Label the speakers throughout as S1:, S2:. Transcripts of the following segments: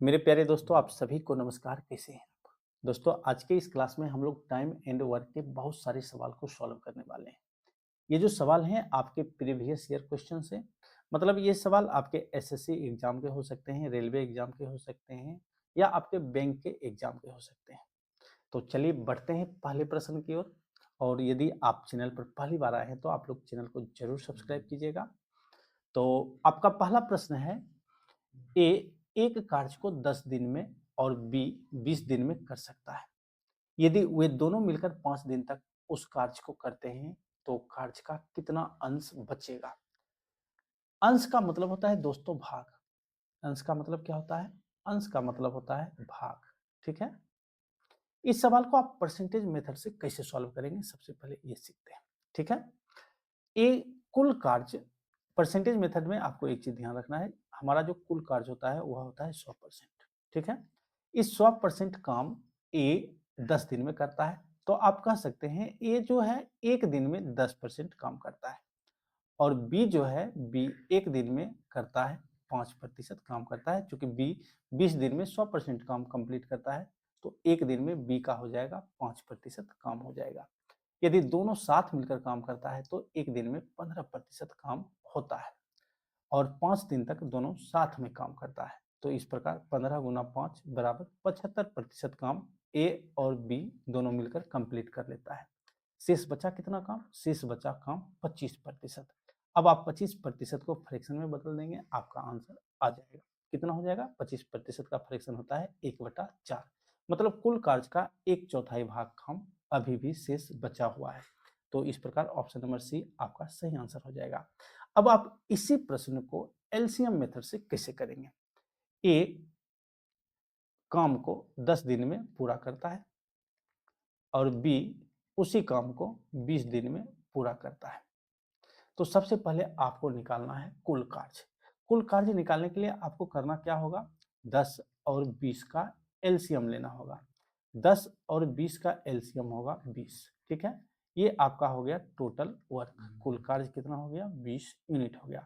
S1: मेरे प्यारे दोस्तों, आप सभी को नमस्कार। कैसे हैं आप? दोस्तों, आज के इस क्लास में हम लोग टाइम एंड वर्क के बहुत सारे सवाल को सॉल्व करने वाले हैं। ये जो सवाल हैं आपके प्रीवियस ईयर क्वेश्चन से, मतलब ये सवाल आपके एसएससी एग्जाम के हो सकते हैं, रेलवे एग्जाम के हो सकते हैं या आपके बैंक के एग्जाम के हो सकते हैं। तो चलिए बढ़ते हैं पहले प्रश्न की ओर। और यदि आप चैनल पर पहली बार आए हैं तो आप लोग चैनल को जरूर सब्सक्राइब कीजिएगा। तो आपका पहला प्रश्न है, ए एक कार्य को 10 दिन में और बी 20 दिन में कर सकता है। यदि वे दोनों मिलकर 5 दिन तक उस कार्य को करते हैं तो कार्य का कितना अंश बचेगा। अंश का मतलब होता है दोस्तों भाग। अंश का मतलब क्या होता है? अंश का मतलब होता है भाग। ठीक है। इस सवाल को आप परसेंटेज मेथड से कैसे सॉल्व करेंगे, सबसे पहले ये सीखते हैं। ठीक है। ये कुल कार्य परसेंटेज मेथड में आपको एक चीज ध्यान रखना है, हमारा जो कुल कार्य होता है वह होता है 100%। ठीक है। इस 100% काम ए 10 दिन में करता है, तो आप कह सकते हैं ए जो है एक दिन में 10% काम करता है, और बी जो है बी एक दिन में करता है 5% काम करता है। क्योंकि बी 20 दिन में 100% काम कंप्लीट करता है, तो एक दिन में बी का हो जाएगा 5% काम हो जाएगा। यदि दोनों साथ मिलकर काम करता है तो एक दिन में 15% काम होता है, और 5 दिन तक दोनों साथ में काम करता है। तो इस प्रकार 15 गुना 5 बराबर 75% काम ए और बी दोनों मिलकर कंप्लीट कर लेता है। शेष बचा कितना काम? शेष बचा काम 25%। अब आप 25% को फ्रैक्शन में बदल देंगे, आपका आंसर आ जाएगा। कितना हो जाएगा? 25% का फ्रैक्शन होता है 1/4। मतलब कुल कार्य का 1/4 भाग काम अभी भी शेष बचा हुआ है। तो इस प्रकार ऑप्शन नंबर सी आपका सही आंसर हो जाएगा। अब आप इसी प्रश्न को एलसीएम मेथड से कैसे करेंगे? ए काम को 10 दिन में पूरा करता है और बी उसी काम को 20 दिन में पूरा करता है। तो सबसे पहले आपको निकालना है कुल कार्य। कुल कार्य निकालने के लिए आपको करना क्या होगा? 10 और 20 का एलसीएम लेना होगा। 10 और 20 का एलसीएम होगा 20। ठीक है। ये आपका हो गया टोटल वर्क। कुल कार्य कितना हो गया? 20 यूनिट हो गया।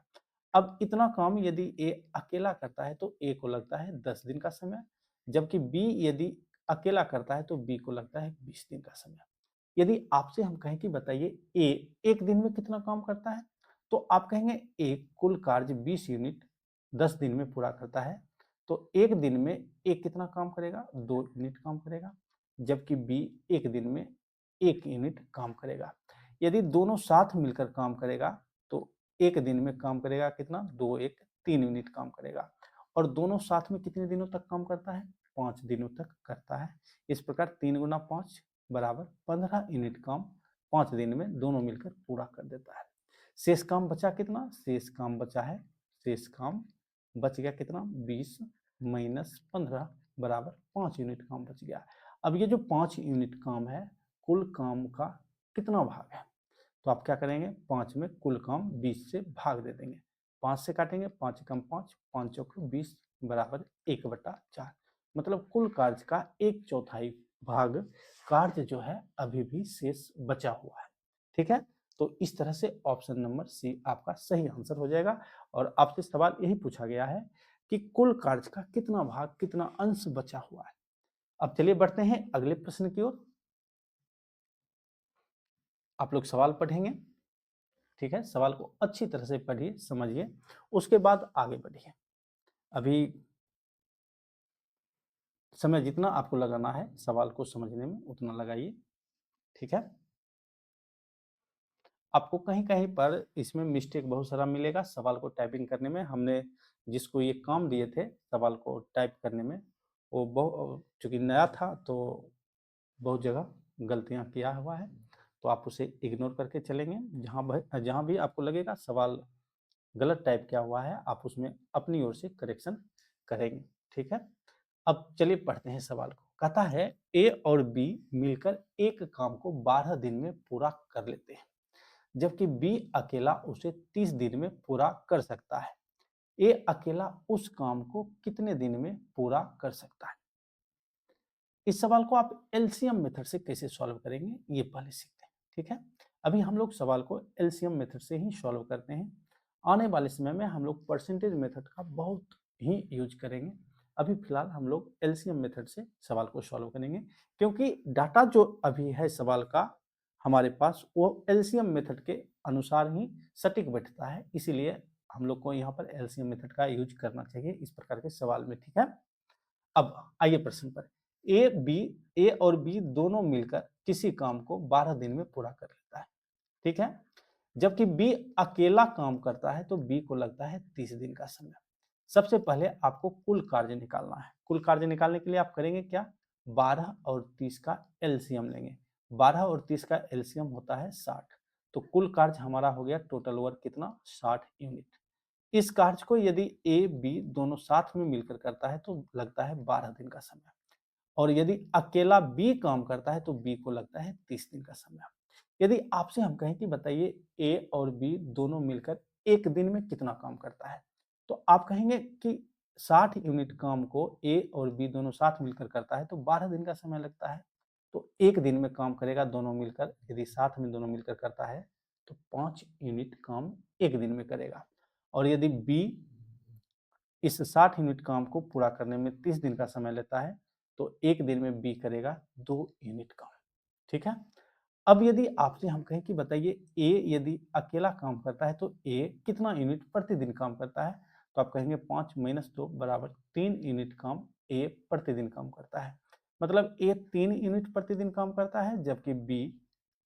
S1: अब इतना काम यदि ए अकेला करता है तो ए को लगता है 10 दिन का समय, जबकि बी यदि अकेला करता है तो बी को लगता है 20 दिन का समय। यदि आपसे हम कहें कि बताइए ए एक दिन में कितना काम करता है, तो आप कहेंगे ए कुल कार्य 20 यूनिट 10 दिन में पूरा करता है, तो एक दिन में ए कितना काम करेगा? 2 यूनिट काम करेगा, जबकि बी एक दिन में 1 यूनिट काम करेगा। यदि दोनों साथ मिलकर काम करेगा तो एक दिन में काम करेगा कितना? 2 1 3 यूनिट काम करेगा। और दोनों साथ में कितने दिनों तक काम करता है? 5 दिनों तक करता है। इस प्रकार 3 गुना 5 बराबर 15 यूनिट काम 5 दिन में दोनों मिलकर पूरा कर देता है। शेष काम बचा कितना? शेष काम बचा है, शेष काम बच गया कितना? 20 माइनस 15 बराबर 5 यूनिट काम बच गया। अब ये जो 5 यूनिट काम है, कुल काम का कितना भाग है? तो आप क्या करेंगे? 5 में कुल काम 20 से भाग दे देंगे। 5 से काटेंगे, 5 कम 5, 5 चौक 20 बराबर 1/4। मतलब कुल कार्य का 1/4 भाग कार्य जो है अभी भी शेष बचा हुआ है। ठीक है। तो इस तरह से ऑप्शन नंबर सी आपका सही आंसर हो जाएगा। और आपसे सवाल यही पूछा गया है कि कुल कार्य का कितना भाग, कितना अंश बचा हुआ है। अब चलिए बढ़ते हैं अगले प्रश्न की ओर। आप लोग सवाल पढ़ेंगे। ठीक है। सवाल को अच्छी तरह से पढ़िए, समझिए, उसके बाद आगे बढ़िए। अभी समय जितना आपको लगाना है सवाल को समझने में उतना लगाइए। ठीक है। आपको कहीं कहीं पर इसमें मिस्टेक बहुत सारा मिलेगा सवाल को टाइपिंग करने में। हमने जिसको ये काम दिए थे सवाल को टाइप करने में, वो बहुत चूंकि नया था तो बहुत जगह गलतियां किया हुआ है, तो आप उसे इग्नोर करके चलेंगे। जहां भी आपको लगेगा सवाल गलत टाइप किया हुआ है आप उसमें अपनी ओर से करेक्शन करेंगे। ठीक है। अब चलिए पढ़ते हैं सवाल को। कहता है ए और बी मिलकर एक काम को 12 दिन में पूरा कर लेते हैं, जबकि बी अकेला उसे 30 दिन में पूरा कर सकता है। ए अकेला उस काम को कितने दिन में पूरा कर सकता है? इस सवाल को आप एलसीएम मेथड से कैसे सॉल्व करेंगे ये पहले सीखते हैं। ठीक है। अभी हम लोग सवाल को एलसीएम मेथड से ही सॉल्व करते हैं। आने वाले समय में हम लोग परसेंटेज मेथड का बहुत ही यूज करेंगे। अभी फिलहाल हम लोग एलसीएम मेथड से सवाल को सॉल्व करेंगे, क्योंकि डाटा जो अभी है सवाल का हमारे पास वो एलसीएम मेथड के अनुसार ही सटीक बैठता है, इसीलिए हम लोग को यहाँ पर एलसीएम मेथड का यूज करना चाहिए इस प्रकार के सवाल में। ठीक है, अब आइए प्रश्न पर। ए और बी दोनों मिलकर किसी काम को 12 दिन में पूरा कर लेता है, ठीक है, जबकि बी अकेला काम करता है तो बी को लगता है 30 दिन का समय। सबसे पहले आपको कुल कार्य निकालना है। कुल कार्य निकालने के लिए आप करेंगे क्या, 12 और 30 का एलसीएम लेंगे। 12 और 30 का एलसीएम होता है 60, तो कुल कार्य हमारा हो गया टोटल वर्क कितना, 60 यूनिट। इस कार्य को यदि ए बी दोनों साथ में मिलकर करता है तो लगता है 12 दिन का समय, और यदि अकेला बी काम करता है तो बी को लगता है 30 दिन का समय। यदि आपसे हम कहें कि बताइए ए और बी दोनों मिलकर एक दिन में कितना काम करता है, तो आप कहेंगे कि 60 यूनिट काम को ए और बी दोनों साथ मिलकर करता है तो 12 दिन का समय लगता है, तो एक दिन में काम करेगा दोनों मिलकर। यदि साथ में दोनों मिलकर करता है तो 5 यूनिट काम एक दिन में करेगा, और यदि बी इस 60 यूनिट काम को पूरा करने में 30 दिन का समय लेता है तो एक दिन में बी करेगा 2 यूनिट काम। ठीक है, अब यदि आपसे हम कहें कि बताइए ए यदि अकेला काम करता है तो ए कितना यूनिट प्रतिदिन काम करता है, तो आप कहेंगे 5 - 2 बराबर 3 यूनिट काम ए प्रतिदिन काम करता है। मतलब ए 3 यूनिट प्रतिदिन काम करता है जबकि बी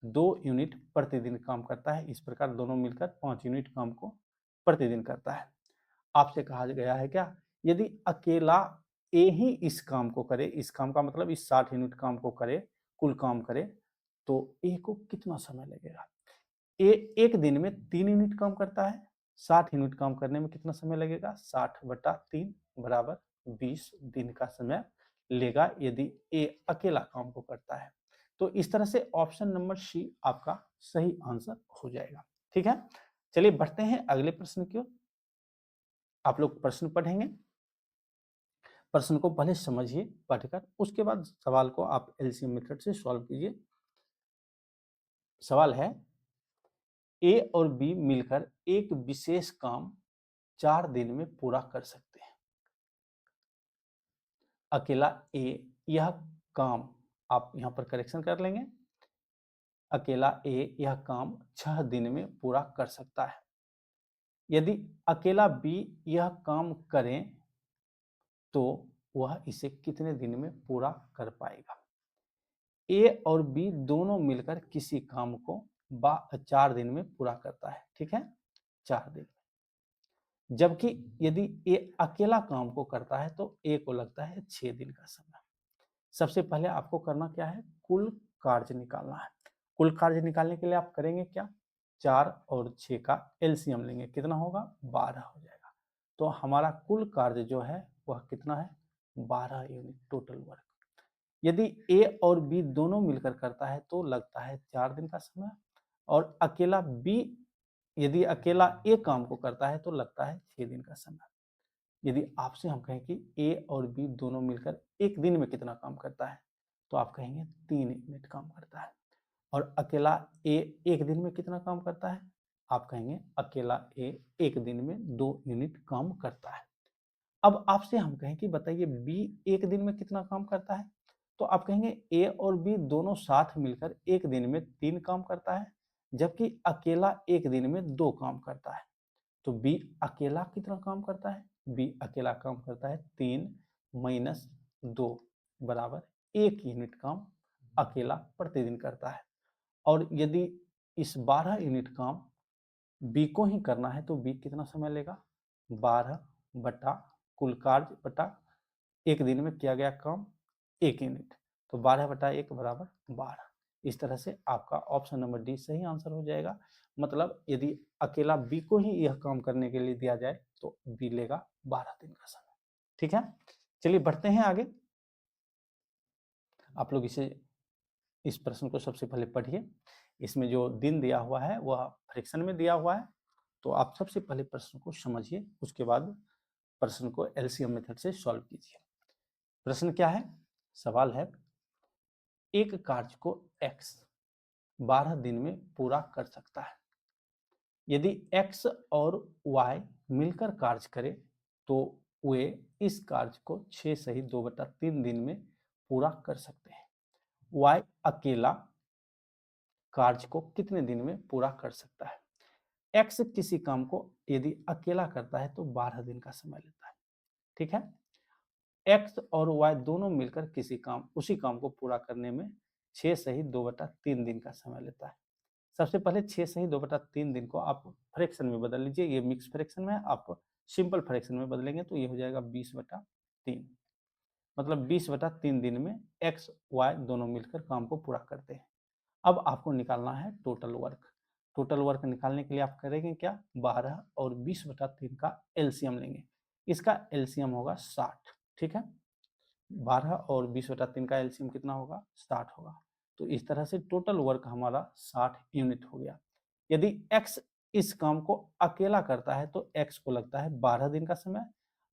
S1: 2 यूनिट प्रतिदिन काम करता है। इस प्रकार दोनों मिलकर 5 यूनिट काम को प्रतिदिन करता है। आपसे कहा गया है क्या, यदि अकेला ए ही इस काम को करे, इस काम का मतलब इस 60 यूनिट काम को करे, कुल काम करे, तो ए को कितना समय लगेगा। ए एक दिन में 3 यूनिट काम करता है, 60 यूनिट काम करने में कितना समय लगेगा, 60/3 बराबर 20 दिन का समय लेगा यदि ए अकेला काम को करता है। तो इस तरह से ऑप्शन नंबर सी आपका सही आंसर हो जाएगा। ठीक है, चलिए बढ़ते हैं अगले प्रश्न की ओर। आप लोग प्रश्न पढ़ेंगे, प्रश्न को पहले समझिए पढ़कर, उसके बाद सवाल को आप एलसीएम मेथड से सॉल्व कीजिए। सवाल है, ए और बी मिलकर एक विशेष काम 4 दिन में पूरा कर सकते हैं। अकेला ए यह काम, आप यहां पर करेक्शन कर लेंगे, अकेला ए यह काम 6 दिन में पूरा कर सकता है। यदि अकेला बी यह काम करें तो वह इसे कितने दिन में पूरा कर पाएगा। ए और बी दोनों मिलकर किसी काम को 4 दिन में पूरा करता है, ठीक है, 4 दिन में, जबकि यदि ए अकेला काम को करता है तो ए को लगता है 6 दिन का समय। सबसे पहले आपको करना क्या है, कुल कार्य निकालना है। कुल कार्य निकालने के लिए आप करेंगे क्या, 4 और 6 का एलसीएम लेंगे, कितना होगा, 12 हो जाएगा। तो हमारा कुल कार्य जो है वह कितना है, 12 यूनिट टोटल वर्क। यदि ए और बी दोनों मिलकर करता है तो लगता है 4 दिन का समय, और अकेला बी यदि अकेला ए काम को करता है तो लगता है 6 दिन का समय। यदि आपसे हम कहें कि ए और बी दोनों मिलकर एक दिन में कितना काम करता है, तो आप कहेंगे 3 यूनिट काम करता है, और अकेला ए एक दिन में कितना काम करता है, आप कहेंगे अकेला ए एक दिन में 2 यूनिट काम करता है। अब आपसे हम कहें कि बताइए बी एक दिन में कितना काम करता है, तो आप कहेंगे ए और बी दोनों साथ मिलकर एक दिन में 3 काम करता है, जबकि अकेला एक दिन में 2 काम करता है। तो बी अकेला कितना काम करता है, बी अकेला काम करता है 3 - 2 बराबर 1 यूनिट काम अकेला प्रतिदिन करता है। और यदि इस 12 यूनिट काम बी को ही करना है तो बी कितना समय लेगा, 12 बटा कुल कार्य बटा एक दिन में किया गया काम 1 यूनिट, तो 12/1 बराबर 12। इस तरह से आपका ऑप्शन नंबर डी सही आंसर हो जाएगा। मतलब यदि अकेला बी को ही यह काम करने के लिए दिया जाए तो बी लेगा 12 दिन का समय। ठीक है, चलिए बढ़ते हैं आगे। आप लोग इस प्रश्न को सबसे पहले पढ़िए। इसमें जो दिन दिया हुआ है वह फ्रैक्शन में दिया हुआ है, तो आप सबसे पहले प्रश्न को समझिए, उसके बाद प्रश्न को एलसीएम मेथड से सॉल्व कीजिए। प्रश्न क्या है, सवाल है, एक कार्य को x 12 दिन में पूरा कर सकता है। यदि x और y मिलकर कार्य करे तो वे इस कार्य को 6 सही 2/3 दिन में पूरा कर सकते हैं। वाई अकेला कार्य को कितने दिन में पूरा कर सकता है? एक्स किसी काम को यदि अकेला करता है तो 12 दिन का समय लेता है। ठीक है, एक्स और वाई दोनों मिलकर उसी काम को पूरा करने में 6 सही 2/3 दिन का समय लेता है। सबसे पहले 6 सही 2/3 दिन को आप फ्रैक्शन में बदल लीजिए। ये मिक्स फ्रैक्शन में है, आप सिंपल फ्रैक्शन में बदलेंगे तो ये हो जाएगा 20/3। मतलब 20/3 दिन में एक्स वाई दोनों मिलकर काम को पूरा करते हैं। अब आपको निकालना है टोटल वर्क। टोटल वर्क निकालने के लिए आप करेंगे क्या, 12 और 20/3 का एलसीएम लेंगे। इसका एलसीएम होगा 60। ठीक है, 12 और 20/3 का एलसीएम कितना होगा, 60 होगा। तो इस तरह से टोटल वर्क हमारा 60 यूनिट हो गया। यदि एक्स इस काम को अकेला करता है तो एक्स को लगता है 12 दिन का समय,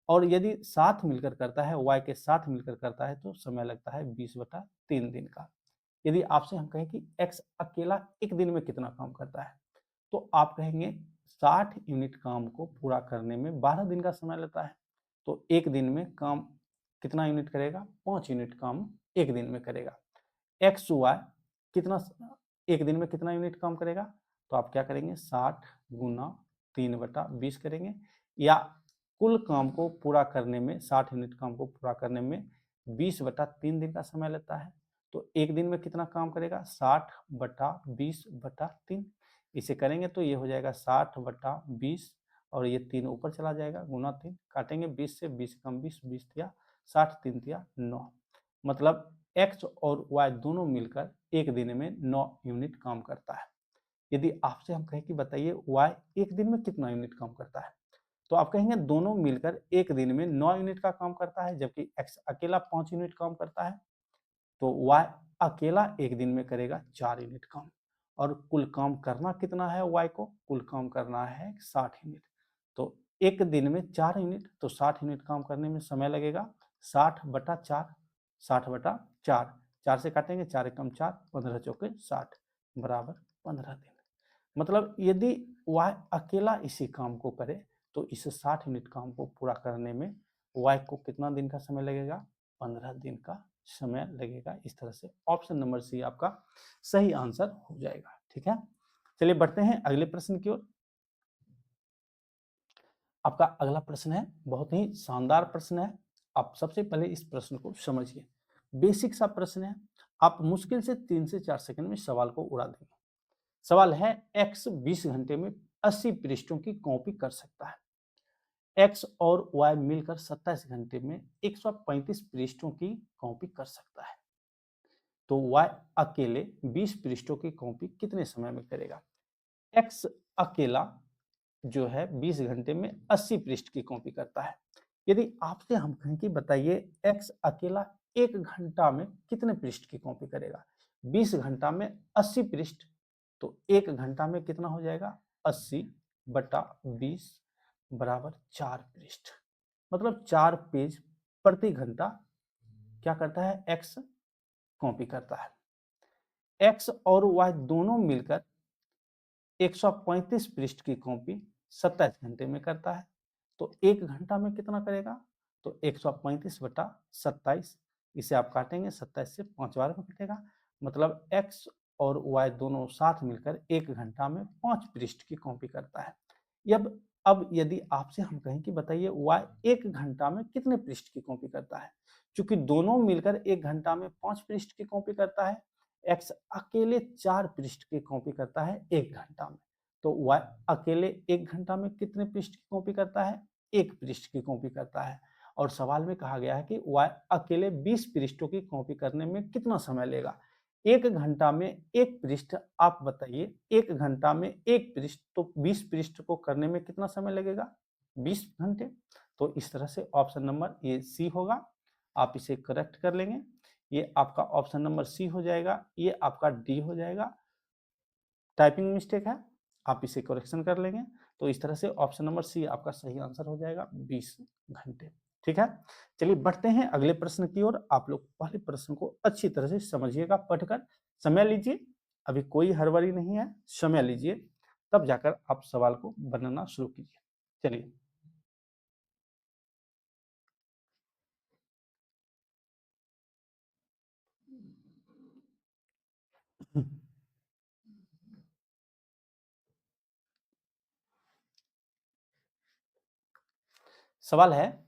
S1: और यदि साथ मिलकर करता है, वाई के साथ मिलकर करता है तो समय लगता है 20/3 दिन का। यदि आपसे हम कहें कि एक्स अकेला एक दिन में कितना काम करता है, तो आप कहेंगे 60 यूनिट काम को पूरा करने में 12 दिन का समय लगता है। तो एक दिन में काम कितना यूनिट करेगा, 5 यूनिट काम एक दिन में करेगा। एक्स वाई कितना एक दिन में कितना यूनिट काम करेगा, तो आप क्या करेंगे, 60 गुना 3/20 करेंगे, या कुल काम को पूरा करने में 60 यूनिट काम को पूरा करने में 20/3 दिन का समय लगता है। तो एक दिन में कितना काम करेगा, 60/20/3। इसे करेंगे तो ये हो जाएगा 60/20, और ये 3 ऊपर चला जाएगा, गुना 3 काटेंगे 20 से, 20 कम 20, 20 दिया 60, 3 दिया 9। मतलब एक्स और वाई दोनों मिलकर एक दिन में 9 यूनिट काम करता है। यदि आपसे हम कहें कि बताइए वाई एक दिन में कितना यूनिट काम करता है, तो आप कहेंगे दोनों मिलकर एक दिन में 9 यूनिट का काम करता है, जबकि एक्स अकेला 5 यूनिट काम करता है। तो वाई अकेला एक दिन में करेगा 4 यूनिट काम, और कुल काम करना कितना है, वाई को कुल काम करना है 60 यूनिट। तो एक दिन में 4 यूनिट, तो 60 यूनिट काम करने में समय लगेगा 60/4, 60/4, 4 से काटेंगे 4 एकम 4, 15 चौके 60 बराबर 15 दिन। मतलब यदि वाई अकेला इसी काम को करे तो इस 60 यूनिट काम को पूरा करने में वाई को कितना दिन का समय लगेगा, 15 दिन का समय लगेगा। इस तरह से ऑप्शन नंबर सी आपका सही आंसर हो जाएगा। ठीक है, चलिए बढ़ते हैं अगले प्रश्न की ओर। आपका अगला प्रश्न है, बहुत ही शानदार प्रश्न है। आप सबसे पहले इस प्रश्न को समझिए, बेसिक सा प्रश्न है। आप मुश्किल से 3 से 4 सेकंड में सवाल को उड़ा देंगे। सवाल है, एक्स 20 घंटे में 80 पृष्ठों की कॉपी कर सकता है। एक्स और वाई मिलकर 27 घंटे में 135 पृष्ठों की कॉपी कर सकता है। तो वाई अकेले 20 पृष्ठों की कॉपी कितने समय में करेगा? एक्स अकेला जो है 20 घंटे में 80 पृष्ठ की कॉपी करता है। यदि आपसे हम कहें कि बताइए एक्स अकेला 1 घंटा में कितने पृष्ठ की कॉपी करेगा? 20 घंटा में 80 पृष्ठ, तो 1 घंटा में कितना हो जाएगा, 80/20 बराबर 4 पृष्ठ। मतलब 4 पेज प्रति घंटा क्या करता है, एक्स कॉपी करता है। एक्स और वाई दोनों मिलकर 135 पृष्ठ की कॉपी 27 घंटे में करता है। तो 1 घंटा में कितना करेगा, तो 135/27, इसे आप काटेंगे 27 से 5 बार में कटेगा। मतलब एक्स और वाई दोनों साथ मिलकर 1 घंटा में 5 पृष्ठ की कॉपी करता है। अब यदि आपसे हम कहें कि बताइए वाई 1 घंटा में कितने पृष्ठ की कॉपी करता है, क्योंकि दोनों मिलकर 1 घंटा में 5 पृष्ठ की कॉपी करता है, एक्स अकेले 4 पृष्ठ की कॉपी करता है 1 घंटा में। तो वाई अकेले 1 घंटा में कितने पृष्ठ की कॉपी करता है, 1 पृष्ठ की कॉपी करता है। और सवाल में कहा गया है कि वाई अकेले 20 पृष्ठों की कॉपी करने में कितना समय लेगा। 1 घंटा में 1 पृष्ठ, आप बताइए 1 घंटा में 1 पृष्ठ, तो 20 पृष्ठ को करने में कितना समय लगेगा, 20 घंटे। तो इस तरह से ऑप्शन नंबर ये सी होगा, आप इसे करेक्ट कर लेंगे। ये आपका ऑप्शन नंबर सी हो जाएगा, ये आपका डी हो जाएगा। टाइपिंग मिस्टेक है, आप इसे करेक्शन कर लेंगे। तो इस तरह से ऑप्शन नंबर सी आपका सही आंसर हो जाएगा, 20 घंटे। ठीक है, चलिए बढ़ते हैं अगले प्रश्न की ओर। आप लोग पहले प्रश्न को अच्छी तरह से समझिएगा, पढ़कर समय लीजिए। अभी कोई हड़बड़ी नहीं है, समय लीजिए, तब जाकर आप सवाल को बनाना शुरू कीजिए। चलिए सवाल है,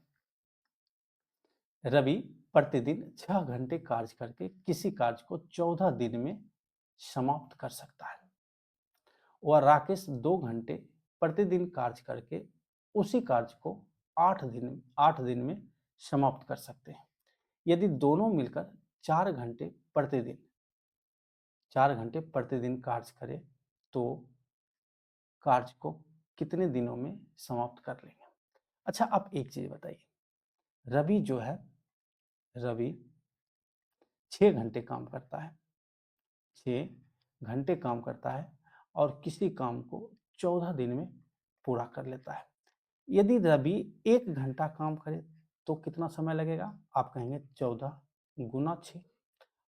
S1: रवि प्रतिदिन 6 घंटे कार्य करके किसी कार्य को 14 दिन में समाप्त कर सकता है और राकेश 2 घंटे प्रतिदिन कार्य करके उसी कार्य को 8 दिन में समाप्त कर सकते हैं। यदि दोनों मिलकर 4 घंटे प्रतिदिन कार्य करें तो कार्य को कितने दिनों में समाप्त कर लेंगे। अच्छा, आप एक चीज बताइए, रवि जो है, रवि 6 घंटे काम करता है, 6 घंटे काम करता है और किसी काम को 14 दिन में पूरा कर लेता है। यदि रवि 1 घंटा काम करे तो कितना समय लगेगा? आप कहेंगे 14 गुना 6।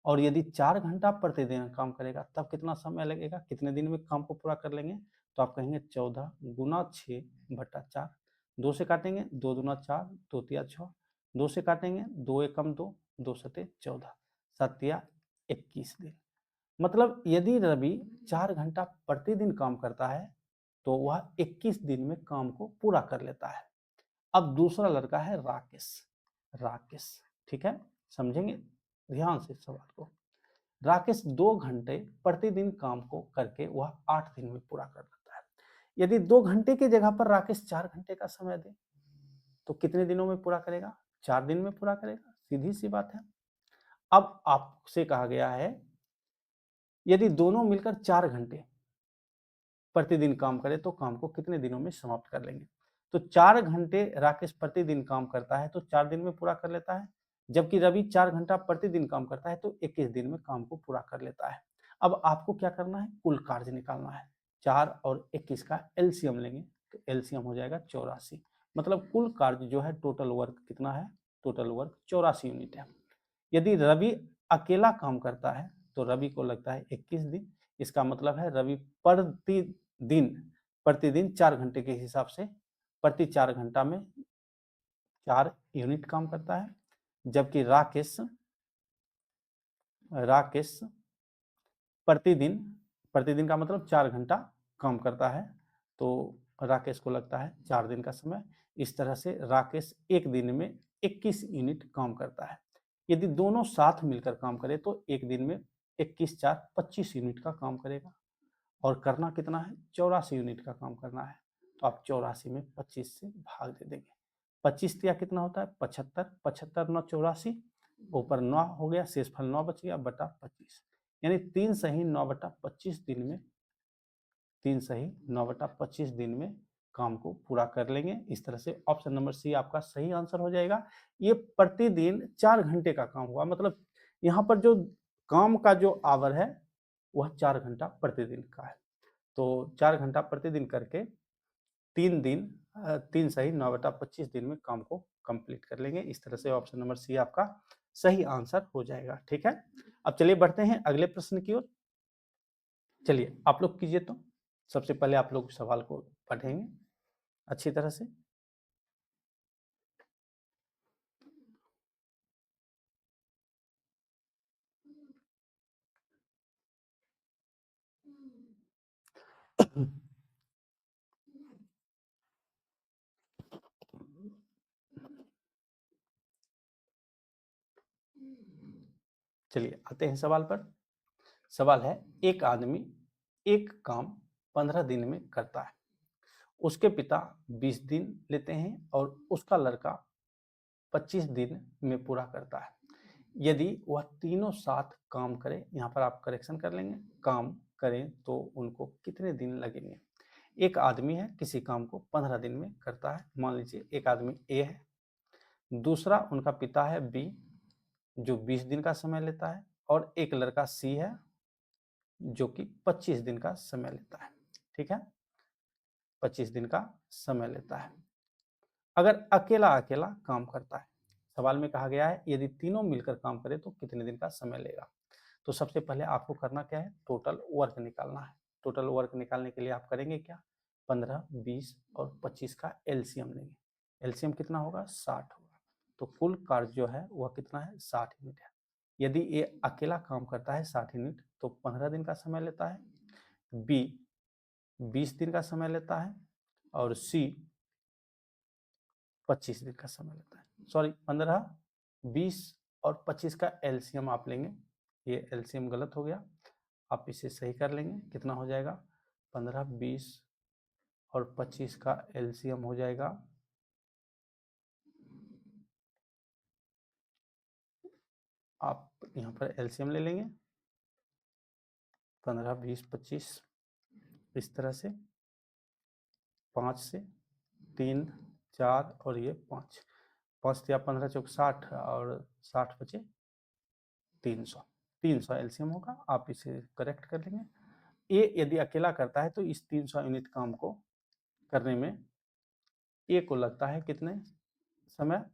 S1: और यदि 4 घंटा प्रतिदिन काम करेगा तब कितना समय लगेगा, कितने दिन में काम को पूरा कर लेंगे? तो आप कहेंगे 14 गुना 6/4। 2 से काटेंगे, 2 दूना 4, 2 तिया 6, 2 से काटेंगे, 2 एकम 2, 2 सते 14, 7 तिया 21 दिन। मतलब यदि रवि 4 घंटा प्रतिदिन काम करता है तो वह 21 दिन में काम को पूरा कर लेता है। अब दूसरा लड़का है राकेश। राकेश, ठीक है, समझेंगे ध्यान से सवाल को। राकेश 2 घंटे प्रतिदिन काम को करके वह 8 दिन में पूरा कर लेता है। यदि 2 घंटे की जगह पर राकेश 4 घंटे का समय दे तो कितने दिनों में पूरा करेगा? 4 दिन में पूरा करेगा, सीधी सी बात है। अब आपसे कहा गया है, यदि दोनों मिलकर 4 घंटे प्रतिदिन काम करे तो काम को कितने दिनों में समाप्त कर लेंगे। तो 4 घंटे राकेश प्रतिदिन काम करता है तो 4 दिन में पूरा कर लेता है, जबकि रवि 4 घंटा प्रतिदिन काम करता है तो 21 दिन में काम को पूरा कर लेता है। अब आपको क्या करना है? कुल कार्य निकालना है। 4 और 21 का एलसीएम लेंगे तो एलसीएम हो जाएगा 84। मतलब कुल कार्य जो है, टोटल वर्क कितना है? टोटल वर्क 84 यूनिट है। यदि रवि अकेला काम करता है तो रवि को लगता है 21 दिन। इसका मतलब है रवि प्रतिदिन 4 घंटे के हिसाब से प्रति 4 घंटा में 4 यूनिट काम करता है, जबकि राकेश प्रतिदिन प्रतिदिन का मतलब 4 घंटा काम करता है तो राकेश को लगता है 4 दिन का समय। इस तरह से राकेश एक दिन में 21 यूनिट काम करता है। यदि दोनों साथ मिलकर काम करें तो एक दिन में 21 4 25 यूनिट का काम करेगा और करना कितना है? 84 यूनिट का काम करना है। तो आप 84 में 25 से भाग दे देंगे। 25 तिया कितना होता है? 75। 75 9 84, ऊपर 9 हो गया, शेषफल 9 बच गया बटा 25, यानी 3 सही 9/25 दिन में 3 सही 9/25 दिन में काम को पूरा कर लेंगे। इस तरह से ऑप्शन नंबर सी आपका सही आंसर हो जाएगा। ये प्रतिदिन 4 घंटे का काम हुआ, मतलब यहाँ पर जो काम का जो आवर है वह 4 घंटा प्रतिदिन का है। तो 4 घंटा प्रतिदिन करके 3 सही 9/25 दिन में काम को कंप्लीट कर लेंगे। इस तरह से ऑप्शन नंबर सी आपका सही आंसर हो जाएगा। ठीक है, अब चलिए बढ़ते हैं अगले प्रश्न की ओर। चलिए आप लोग कीजिए। तो सबसे पहले आप लोग सवाल को पढ़ेंगे अच्छी तरह से। चलिए आते हैं सवाल पर। सवाल है, एक आदमी एक काम 15 दिन में करता है। उसके पिता 20 दिन लेते हैं और उसका लड़का 25 दिन में पूरा करता है। यदि वह तीनों साथ काम करें, यहाँ पर आप करेक्शन कर लेंगे, काम करें तो उनको कितने दिन लगेंगे। एक आदमी है, किसी काम को 15 दिन में करता है। मान लीजिए एक आदमी ए है, दूसरा उनका पिता है बी जो 20 दिन का समय लेता है, और एक लड़का सी है जो कि 25 दिन का समय लेता है। ठीक है, 25 दिन का समय लेता है अगर अकेला अकेला काम करता है। सवाल में कहा गया है यदि तीनों मिलकर काम करें तो कितने दिन का समय लेगा। तो सबसे पहले आपको करना क्या है? टोटल वर्क निकालना है। टोटल वर्क निकालने के लिए आप करेंगे क्या? 15, 20 और 25 का एलसीएम लेंगे। एलसीएम कितना होगा? 60 होगा। तो कुल कार्य जो है वह कितना है? 60 यूनिट है। यदि ए अकेला काम करता है 60 यूनिट तो 15 दिन का समय लेता है, बी 20 दिन का समय लेता है और सी 25 दिन का समय लेता है। सॉरी 15, 20 और 25 का एलसीएम आप लेंगे, ये एलसीएम गलत हो गया, आप इसे सही कर लेंगे। कितना हो जाएगा? 15, 20 और 25 का एलसीएम हो जाएगा, आप यहाँ पर एलसीएम ले लेंगे 15, 20, 25 इस तरह से, 5 से 3, 4 और ये 5, 5 या 15 चौक 60 और 60 बचे 300, 300 एलसीएम होगा, आप इसे करेक्ट कर लेंगे। ए यदि अकेला करता है तो इस 300 यूनिट काम को करने में ए को लगता है कितने समय?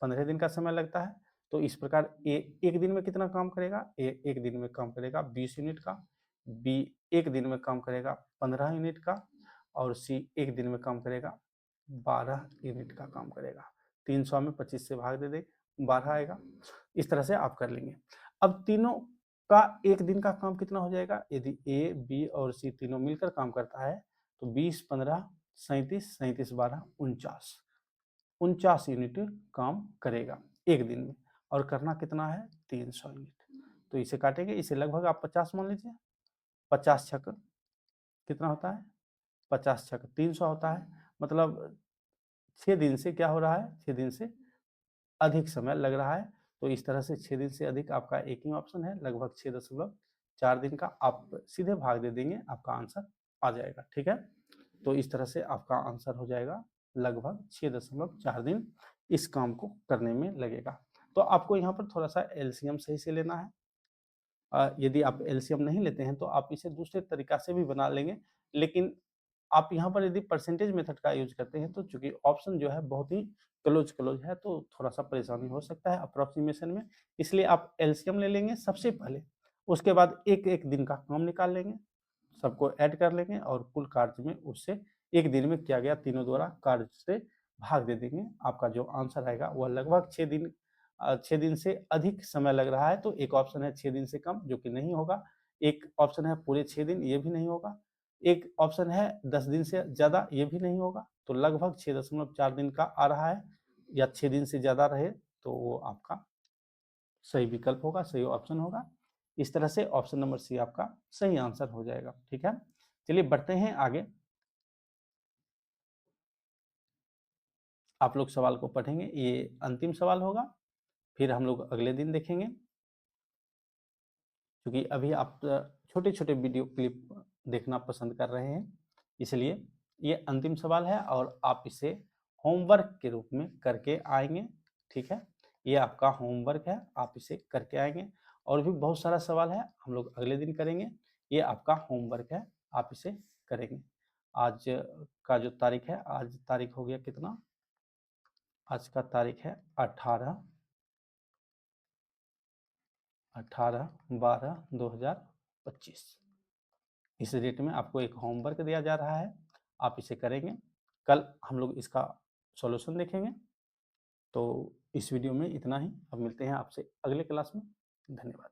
S1: 15 दिन का समय लगता है। तो इस प्रकार ए एक दिन में कितना काम करेगा? ए एक दिन में काम करेगा 20 यूनिट का, बी एक दिन में काम करेगा 15 यूनिट का और सी एक दिन में काम करेगा 12 यूनिट का काम करेगा। 300 में 25 से भाग दे दे 12 आएगा। इस तरह से आप कर लेंगे। अब तीनों का एक दिन का काम कितना हो जाएगा? यदि ए बी और सी तीनों मिलकर काम करता है तो 20, 15, 37, 37, 12, 49, 49 यूनिट काम करेगा एक दिन में, और करना कितना है? 300 यूनिट। तो इसे काटेंगे, इसे लगभग आप 50 मान लीजिए, 50 छक कितना होता है? 50 छक 300 होता है, मतलब 6 दिन से क्या हो रहा है? 6 दिन से अधिक समय लग रहा है। तो इस तरह से 6 दिन से अधिक आपका एक ही ऑप्शन है, लगभग 6.4 दिन का, आप सीधे भाग दे देंगे, आपका आंसर आ जाएगा। ठीक है, तो इस तरह से आपका आंसर हो जाएगा लगभग 6.4 दिन इस काम को करने में लगेगा। तो आपको यहाँ पर थोड़ा सा एलसीएम सही से लेना है। यदि आप एलसीएम नहीं लेते हैं तो आप इसे दूसरे तरीका से भी बना लेंगे, लेकिन आप यहाँ पर यदि परसेंटेज मेथड का यूज करते हैं तो चूंकि ऑप्शन जो है बहुत ही क्लोज क्लोज है तो थोड़ा सा परेशानी हो सकता है अप्रोक्सीमेशन में, इसलिए आप एलसीएम ले लेंगे सबसे पहले, उसके बाद एक एक दिन का काम निकाल लेंगे, सबको ऐड कर लेंगे और कुल कार्य में उससे एक दिन में किया गया तीनों द्वारा कार्य से भाग दे देंगे। आपका जो आंसर आएगा वह लगभग 6 दिन से अधिक समय लग रहा है तो एक ऑप्शन है 6 दिन से कम जो कि नहीं होगा, एक ऑप्शन है पूरे 6 दिन, ये भी नहीं होगा, एक ऑप्शन है 10 दिन से ज़्यादा, ये भी नहीं होगा। तो लगभग 6.4 दिन का आ रहा है या 6 दिन से ज़्यादा रहे तो वो आपका सही विकल्प होगा, सही ऑप्शन होगा। इस तरह से ऑप्शन नंबर सी आपका सही आंसर हो जाएगा। ठीक है, चलिए बढ़ते हैं आगे। आप लोग सवाल को पढ़ेंगे, ये अंतिम सवाल होगा, फिर हम लोग अगले दिन देखेंगे, क्योंकि अभी आप छोटे छोटे वीडियो क्लिप देखना पसंद कर रहे हैं, इसलिए ये अंतिम सवाल है और आप इसे होमवर्क के रूप में करके आएंगे। ठीक है, ये आपका होमवर्क है, आप इसे करके आएंगे। और भी बहुत सारा सवाल है, हम लोग अगले दिन करेंगे, ये आपका होमवर्क है, आप इसे करेंगे। आज का जो तारीख है, आज तारीख हो गया कितना? आज का तारीख है 18/12/2025। इस डेट में आपको एक होमवर्क दिया जा रहा है, आप इसे करेंगे। कल हम लोग इसका सॉल्यूशन देखेंगे। तो इस वीडियो में इतना ही, अब मिलते हैं आपसे अगले क्लास में। धन्यवाद।